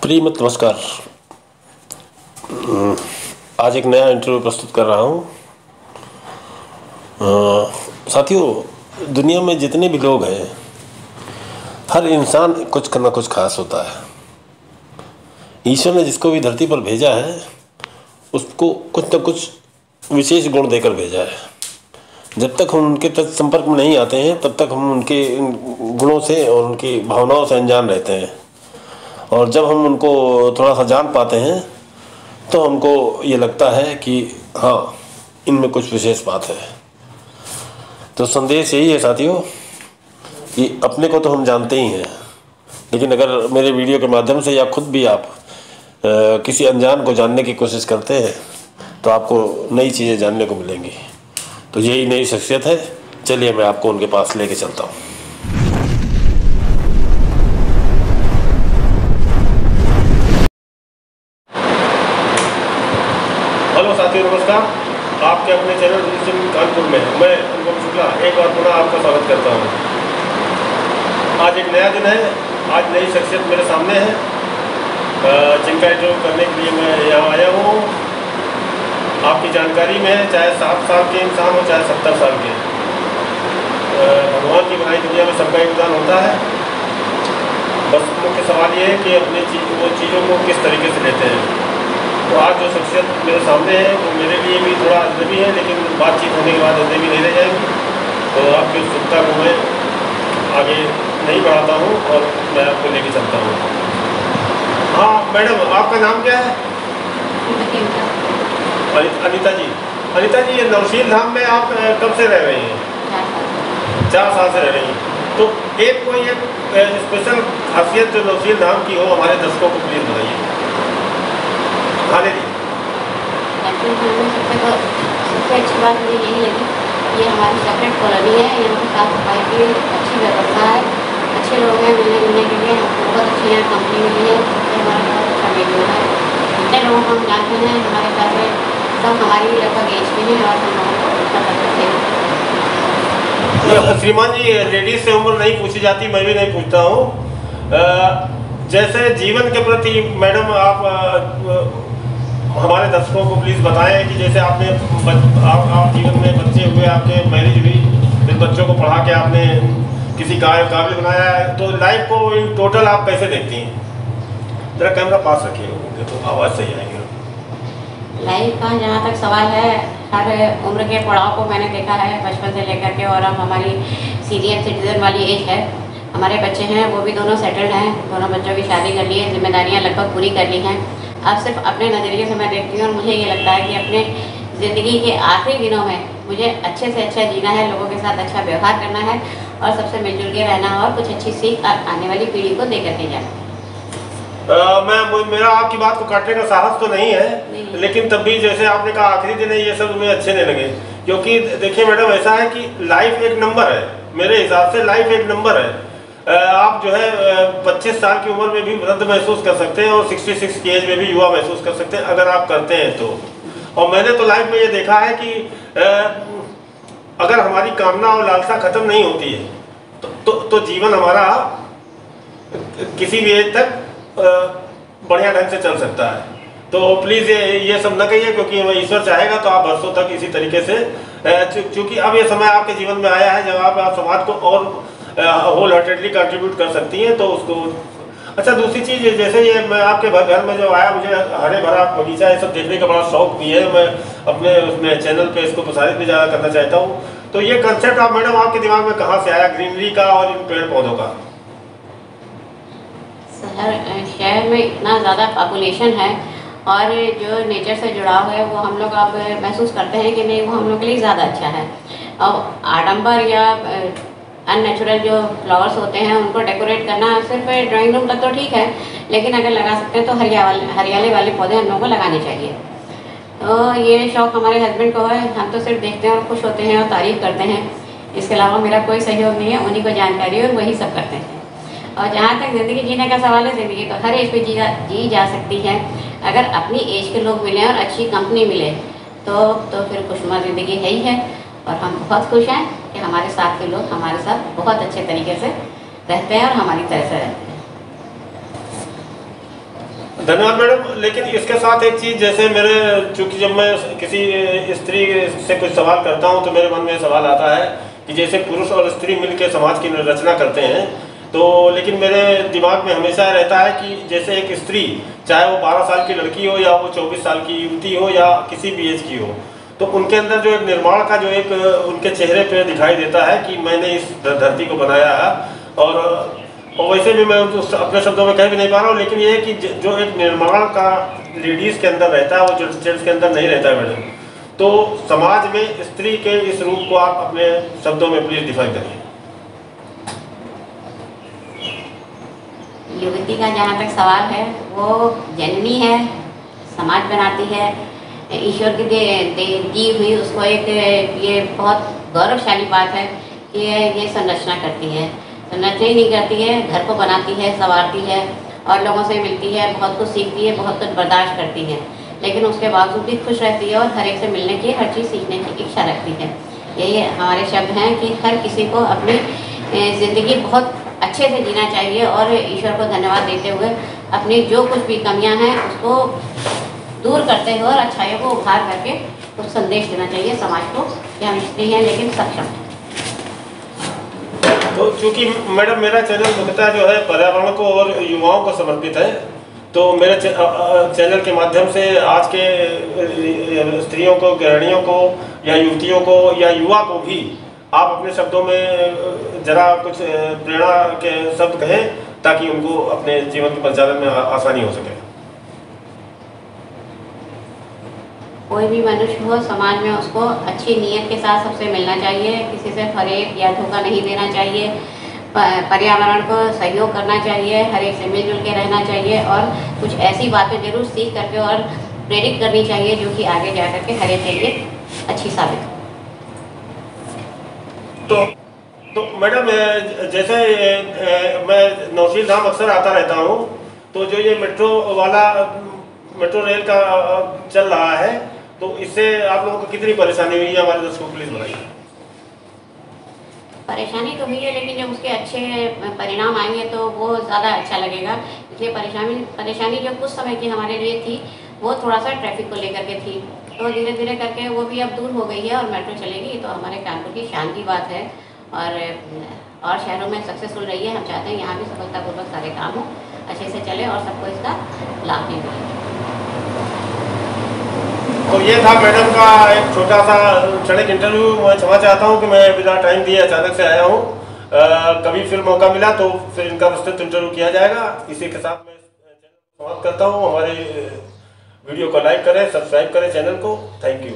श्रीमत नमस्कार। आज एक नया इंटरव्यू प्रस्तुत कर रहा हूँ। साथियों, दुनिया में जितने भी लोग हैं, हर इंसान कुछ ना कुछ खास होता है। ईश्वर ने जिसको भी धरती पर भेजा है उसको कुछ न कुछ विशेष गुण देकर भेजा है। जब तक हम उनके संपर्क में नहीं आते हैं तब तक हम उनके गुणों से और उनकी भावनाओं से अनजान रहते हैं, और जब हम उनको थोड़ा सा जान पाते हैं तो हमको ये लगता है कि हाँ, इनमें कुछ विशेष बात है। तो संदेश यही है साथियों कि अपने को तो हम जानते ही हैं, लेकिन अगर मेरे वीडियो के माध्यम से या खुद भी आप किसी अनजान को जानने की कोशिश करते हैं तो आपको नई चीज़ें जानने को मिलेंगी। तो यही नई शख्सियत है। चलिए मैं आपको उनके पास लेके चलता हूँ। हेलो साथियों, नमस्कार। आपके अपने चैनल कानपुर में मैं अनुपम शुक्ला एक बार पुनः आपका स्वागत करता हूँ। आज एक नया दिन है, आज नई शख्सियत मेरे सामने है, जिनका इंटरव्यू करने के लिए मैं यहाँ आया हूँ। आपकी जानकारी में है, चाहे 7 साल के इंसान हो चाहे 70 साल के, भगवान की बनाई दुनिया में सबका योगदान होता है। बस मुख्य सवाल ये है कि अपने वो चीज़ों को किस तरीके से लेते हैं। तो आज जो शख्सियत मेरे सामने है वो मेरे लिए भी थोड़ा अजनबी है, लेकिन बातचीत होने के बाद अजनबी नहीं रह जाएगी। तो आपकी उत्सुकता को मैं आगे नहीं बढ़ाता हूँ और मैं आपको लेके चलता हूँ। हाँ मैडम, आपका नाम क्या है? अनिता जी। अनिता जी, ये नौशील धाम में आप कब से रह रही हैं? 4 साल से रह रही हैं। तो एक कोई एक स्पेशल खासियत जो नौशील धाम की हो हमारे दर्शकों को प्लीज़ बताइए। हाँ दीदी। सबसे अच्छी बात मुझे यही लगी, ये हमारी सेपरेट कॉलोनी है, यहाँ पर साफ सफाई की अच्छी व्यवस्था है, अच्छे लोग हैं, मिलने जुलने के लिए हमको बहुत अच्छी यहाँ कंपनी मिली है, हमारा बहुत अच्छा वीडियो है। जितने लोगों को हम जानते हैं हमारे घर में सब हमारी लगभग एज के हैं और हम लोगों को अच्छा करते हैं। श्रीमान जी, लेडीज से उम्र नहीं पूछी जाती, मैं भी नहीं पूछता हूँ। जैसे जीवन के प्रति मैडम आप हमारे दर्शकों को प्लीज़ बताएं कि जैसे आपने आप जीवन में बच्चे हुए, आपके मैरिज हुई, फिर बच्चों को पढ़ा के आपने किसी काबिल बनाया है, तो लाइफ को इन टोटल आप कैसे देखती हैं? जरा कैमरा पास रखिए तो आवाज़ सही आएगी। लाइफ का जहाँ तक सवाल है, हर उम्र के पड़ाव को मैंने देखा है, बचपन से लेकर के, और अब हमारी सीनियर सिटीजन वाली एज है। हमारे बच्चे हैं वो भी दोनों सेटल्ड हैं, दोनों बच्चों की शादी कर ली है, जिम्मेदारियाँ लगभग पूरी कर ली हैं। अब सिर्फ अपने नज़रिए से मैं देखती हूँ और मुझे ये लगता है कि अपने ज़िंदगी के आखिरी दिनों में मुझे अच्छे से अच्छा जीना है, लोगों के साथ अच्छा व्यवहार करना है और सबसे मिलजुल के रहना है और कुछ अच्छी सीख आने वाली पीढ़ी को दे करके जाना। मेरा आपकी बात को काटने का साहस तो नहीं है, लेकिन तब भी जैसे आपने कहा आखिरी दिन है, ये सब मुझे अच्छे नहीं लगे। क्योंकि देखिए मैडम, ऐसा है कि लाइफ एक नंबर है, मेरे हिसाब से लाइफ एक नंबर है। आप जो है 25 साल की उम्र में भी वृद्ध महसूस कर सकते हैं और 66 की एज में भी युवा महसूस कर सकते हैं अगर आप करते हैं तो। और मैंने तो लाइफ में ये देखा है कि अगर हमारी कामना और लालसा खत्म नहीं होती है तो जीवन हमारा किसी भी एज तक बढ़िया ढंग से चल सकता है। तो प्लीज़ ये सब न कहिए, क्योंकि ईश्वर चाहेगा तो आप वर्षों तक इसी तरीके से, क्योंकि अब ये समय आपके जीवन में आया है जब आप समाज को और होल हार्टेडली कंट्रीब्यूट कर सकती हैं, तो उसको। अच्छा, दूसरी चीज़, जैसे ये मैं आपके घर में जब आया, मुझे हरे भरा बगीचा ये सब देखने का बड़ा शौक भी है। मैं अपने उसमें चैनल पे इसको प्रसारित भी ज़्यादा करना चाहता हूँ। तो ये कंसेप्ट आप मैडम आपके दिमाग में कहाँ से आया, ग्रीनरी का और इन पेड़ पौधों का? शहर में इतना ज़्यादा पॉपुलेशन है और जो नेचर से जुड़ाव है वो हम लोग अब महसूस करते हैं कि नहीं, वो हम लोग के लिए ज़्यादा अच्छा है। और आडंबर या अननेचुरल जो फ्लावर्स होते हैं उनको डेकोरेट करना सिर्फ ड्राइंग रूम तक तो ठीक है, लेकिन अगर लगा सकते हैं तो हरियाली वाले पौधे हम लोगों को लगाने चाहिए। तो ये शौक़ हमारे हस्बैंड को है, हम तो सिर्फ देखते हैं और खुश होते हैं और तारीफ़ करते हैं। इसके अलावा मेरा कोई सहयोग नहीं है, उन्हीं को जानकारी है और वही सब करते हैं। और जहाँ तक ज़िंदगी जीने का सवाल है, ज़िंदगी तो हर एज पे जी जा सकती है अगर अपनी एज के लोग मिलें और अच्छी कंपनी मिले तो फिर खुशनुमा ज़िंदगी है ही है। और हम बहुत खुश हैं कि हमारे साथ के लोग हमारे साथ बहुत अच्छे तरीके से रहते हैं और हमारी तरह से रहते हैं। धन्यवाद मैडम। लेकिन इसके साथ एक चीज़, जैसे मेरे, चूँकि जब मैं किसी स्त्री से कुछ सवाल करता हूँ तो मेरे मन में सवाल आता है कि जैसे पुरुष और स्त्री मिलकर समाज की रचना करते हैं, तो लेकिन मेरे दिमाग में हमेशा रहता है कि जैसे एक स्त्री, चाहे वो 12 साल की लड़की हो या वो 24 साल की युवती हो या किसी भी एज की हो, तो उनके अंदर जो एक निर्माण का जो एक उनके चेहरे पे दिखाई देता है कि मैंने इस धरती को बनाया है। और वैसे भी मैं अपने शब्दों में कह भी नहीं पा रहा हूँ, लेकिन ये है कि जो एक निर्माण का लेडीज़ के अंदर रहता है वो जेंट्स के अंदर नहीं रहता है मैडम। तो समाज में स्त्री के इस रूप को आप अपने शब्दों में प्लीज डिफाइन करिए। युवती का जहाँ तक सवाल है, वो जननी है, समाज बनाती है, ईश्वर की दी हुई उसको एक ये बहुत गौरवशाली बात है कि ये संरचना करती है। संरचना ही नहीं करती है, घर को बनाती है, संवारती है और लोगों से मिलती है, बहुत कुछ सीखती है, बहुत कुछ बर्दाश्त करती है, लेकिन उसके बावजूद भी खुश रहती है और हर एक से मिलने की, हर चीज़ सीखने की इच्छा रखती है। यही हमारे शब्द हैं कि हर किसी को अपनी ज़िंदगी बहुत अच्छे से जीना चाहिए और ईश्वर को धन्यवाद देते हुए अपनी जो कुछ भी कमियां हैं उसको दूर करते हुए और अच्छाइयों को उभार करके कुछ संदेश देना चाहिए समाज को कि हम स्त्री हैं लेकिन सक्षम हैं। तो चूँकि मैडम मेरा चैनल मुख्यतः जो है पर्यावरण को और युवाओं को समर्पित है, तो मेरे चैनल के माध्यम से आज के स्त्रियों को, गृहिणियों को या युवतियों को या युवा को भी आप अपने शब्दों में जरा कुछ प्रेरणा के शब्द कहें ताकि उनको अपने जीवन के परिचालन में आसानी हो सके। कोई भी मनुष्य हो समाज में, उसको अच्छी नीयत के साथ सबसे मिलना चाहिए, किसी से फरेब या धोखा नहीं देना चाहिए, पर्यावरण को सहयोग करना चाहिए, हर एक से मिलजुल के रहना चाहिए और कुछ ऐसी बातें जरूर सीख करके और प्रेरित करनी चाहिए जो कि आगे जा करके हर एक के लिए अच्छी साबित हो। तो मैडम, जैसे मैं नौशील धाम अक्सर आता रहता हूँ, तो जो ये मेट्रो रेल का चल रहा है, तो इससे आप लोगों को कितनी परेशानी हुई है, हमारे दर्शकों को प्लीज बताइए। परेशानी तो हुई है, लेकिन जब उसके अच्छे परिणाम आएंगे तो वो ज़्यादा अच्छा लगेगा। इसलिए परेशानी जो कुछ समय की हमारे लिए थी, वो थोड़ा सा ट्रैफिक को लेकर के थी, तो धीरे धीरे करके वो भी अब दूर हो गई है और मेट्रो चलेगी तो हमारे कानपुर की शान की बात है और शहरों में सक्सेसफुल रही है। हम चाहते हैं यहाँ भी सफलतापूर्वक सारे काम हो, अच्छे से चले और सबको इसका लाभ भी मिले। तो ये था मैडम का एक छोटा सा क्षणिक इंटरव्यू। मैं क्षमा चाहता हूँ कि मैं बिना टाइम दिए अचानक से आया हूँ। कभी फिर मौका मिला तो फिर इनका विस्तृत इंटरव्यू किया जाएगा। इसी के साथ मैं चैनल को समाप्त करता हूँ। हमारे वीडियो को लाइक करें, सब्सक्राइब करें चैनल को। Thank you.